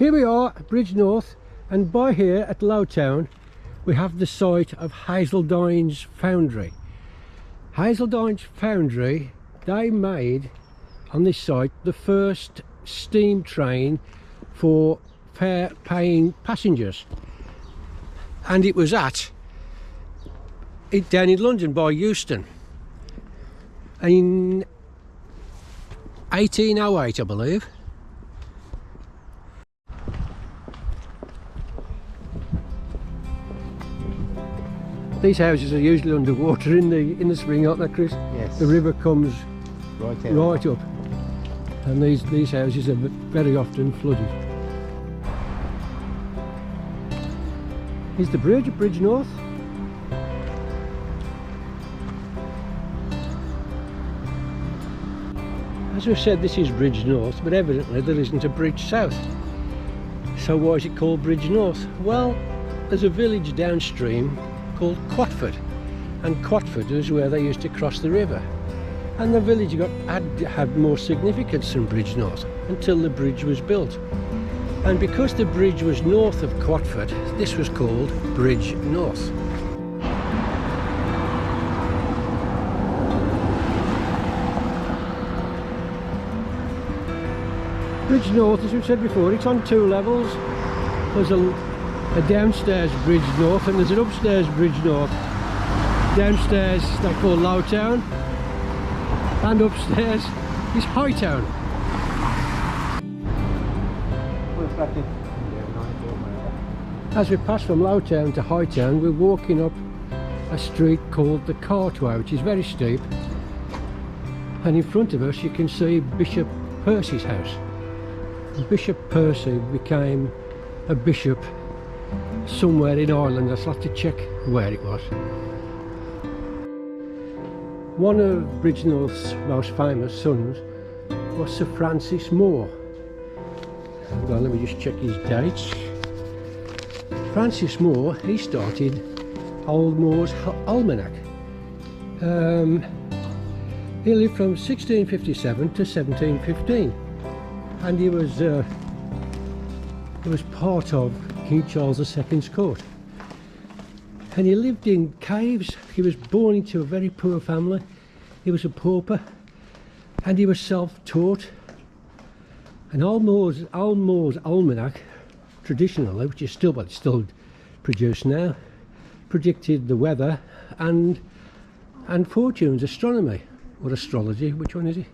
Here we are at Bridgnorth, and by here at Lowtown we have the site of Hazeldine's Foundry. Hazeldine's Foundry, they made on this site the first steam train for fare paying passengers, and it was down in London by Euston in 1808, I believe. These houses are usually underwater in the spring, aren't they, Chris? Yes. The river comes right up, and these houses are very often flooded. Here's the bridge at Bridgnorth. As we've said, this is Bridgnorth, but evidently there isn't a bridge south. So why is it called Bridgnorth? Well, there's a village downstream called Quatford, and Quatford is where they used to cross the river. And the village had more significance than Bridgnorth until the bridge was built. And because the bridge was north of Quatford, this was called Bridgnorth. Bridgnorth, as we've said before, it's on two levels. There's a downstairs Bridgnorth and there's an upstairs Bridgnorth. Downstairs they call Lowtown, and upstairs is Hightown. As we pass from Lowtown to Hightown, we're walking up a street called the Cartway, which is very steep, and in front of us you can see Bishop Percy's house. Bishop Percy became a bishop somewhere in Ireland. I'd have to check where it was. One of Bridgnorth's most famous sons was Sir Francis Moore. Well, let me just check his dates. Francis Moore, he started Old Moore's Almanac. He lived from 1657 to 1715. And he was part of King Charles II's court. And he lived in caves. He was born into a very poor family. He was a pauper, and he was self-taught. And Old Moore's Almanac, traditionally, which is still produced now, predicted the weather and fortunes, astronomy or astrology. Which one is it?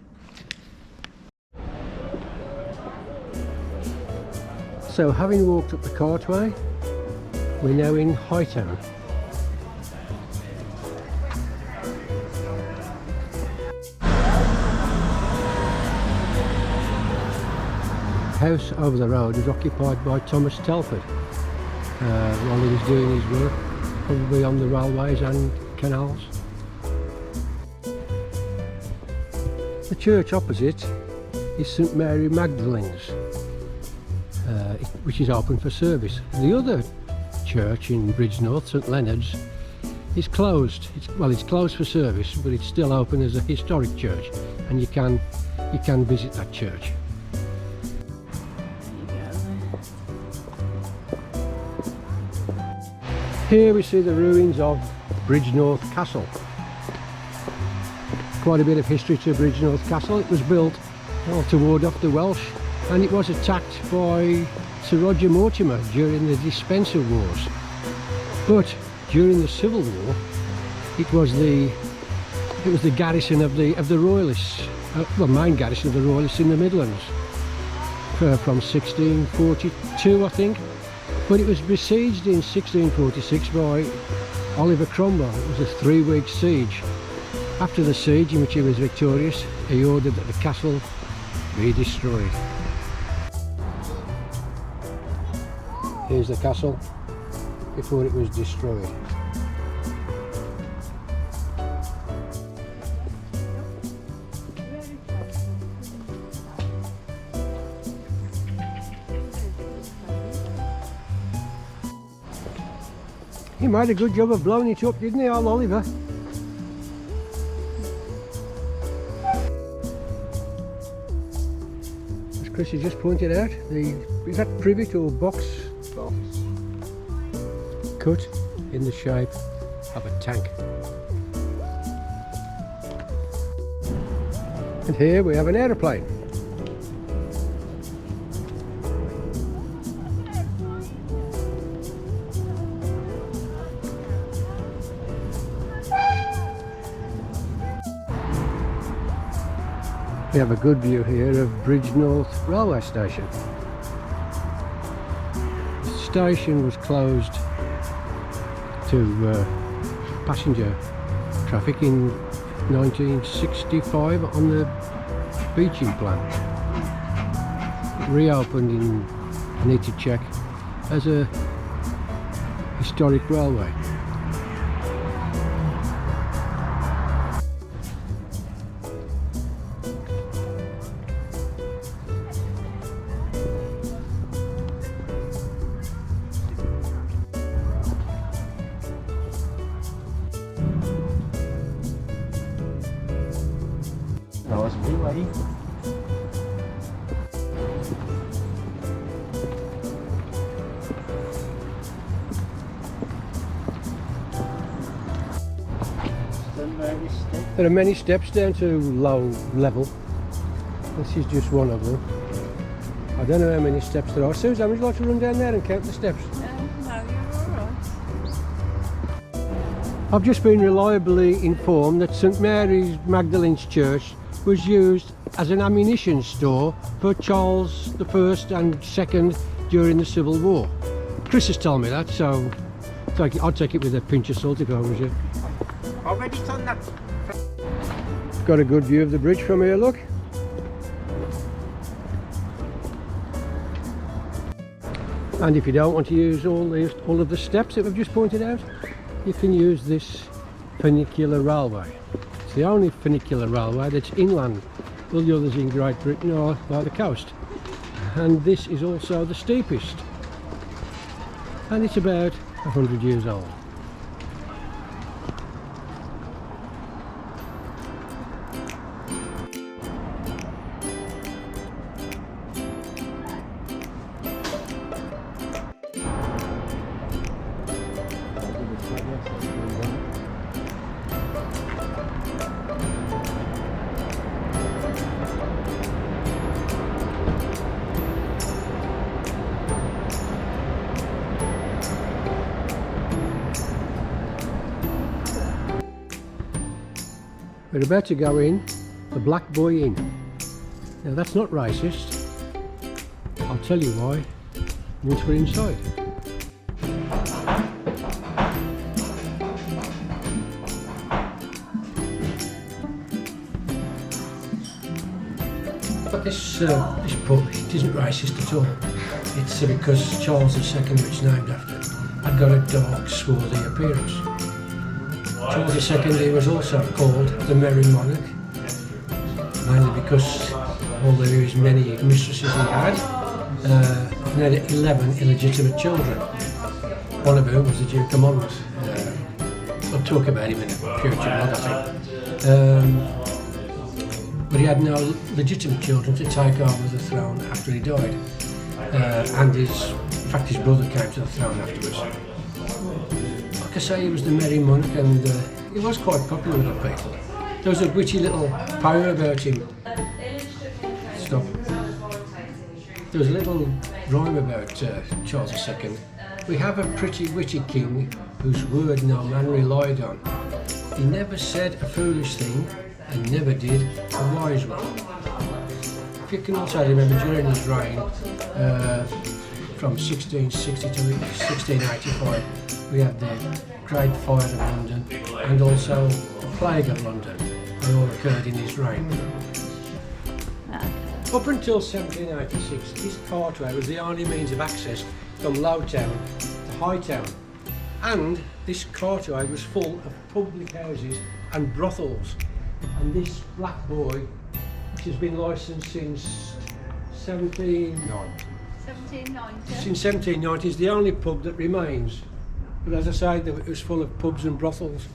So, having walked up the Cartway, we're now in Hightown. The house over the road was occupied by Thomas Telford while he was doing his work, probably on the railways and canals. The church opposite is St Mary Magdalene's, which is open for service. The other church in Bridgnorth, St Leonard's, is closed. It's closed for service, but it's still open as a historic church, and you can visit that church. Here we see the ruins of Bridgnorth Castle. Quite a bit of history to Bridgnorth Castle. It was built to ward off the Welsh, and it was attacked by Sir Roger Mortimer during the Despenser Wars. But during the Civil War, it was the garrison of the Royalists, main garrison of the Royalists in the Midlands, from 1642, I think. But it was besieged in 1646 by Oliver Cromwell. It was a 3-week siege. After the siege, in which he was victorious, he ordered that the castle be destroyed. Here's the castle before it was destroyed. He made a good job of blowing it up, didn't he, old Oliver? As Chris has just pointed out, is that privet or box cut in the shape of a tank. And here we have an aeroplane. We have a good view here of Bridgnorth railway station. The station was closed to passenger traffic in 1965 on the beaching plan. It reopened in, I need to check, as a historic railway. There are many steps down to low level. This is just one of them. I don't know how many steps there are. Susan, would you like to run down there and count the steps? No, you're alright. I've just been reliably informed that St Mary's Magdalene's Church was used as an ammunition store for Charles I and II during the Civil War. Chris has told me that, so I'd take it with a pinch of salt if I was you. Already done that. Got a good view of the bridge from here, look. And if you don't want to use all of the steps that we've just pointed out, you can use this funicular railway. It's the only funicular railway that's inland. All the others in Great Britain are by the coast. And this is also the steepest. And it's about 100 years old. We're about to go in the Black Boy Inn. Now that's not racist. I'll tell you why once we're inside. But this pub, it isn't racist at all. It's because Charles II, which named after, had got a dark, swarthy appearance. Charles II, he was also called the Merry Monarch, mainly because although his many mistresses he had 11 illegitimate children, one of whom was the Duke of Monmouth. We'll talk about him in a future vlog, I think. But he had no legitimate children to take over the throne after he died, and in fact his brother came to the throne afterwards. Like I say, he was the Merry Monarch, and he was quite popular with the people. There was a witty little poem about him. Stop. There was a little rhyme about Charles II. We have a pretty witty king, whose word no man relied on. He never said a foolish thing, and never did a wise one. If you can also remember, during his reign, from 1660 to 1685, we had the Great Fire of London and also the Plague of London. They all occurred in his reign. Up until 1786, this cartway was the only means of access from Low Town to High Town. And this cartway was full of public houses and brothels. And this Black Boy, which has been licensed since 1790, is the only pub that remains. But as I say, it was full of pubs and brothels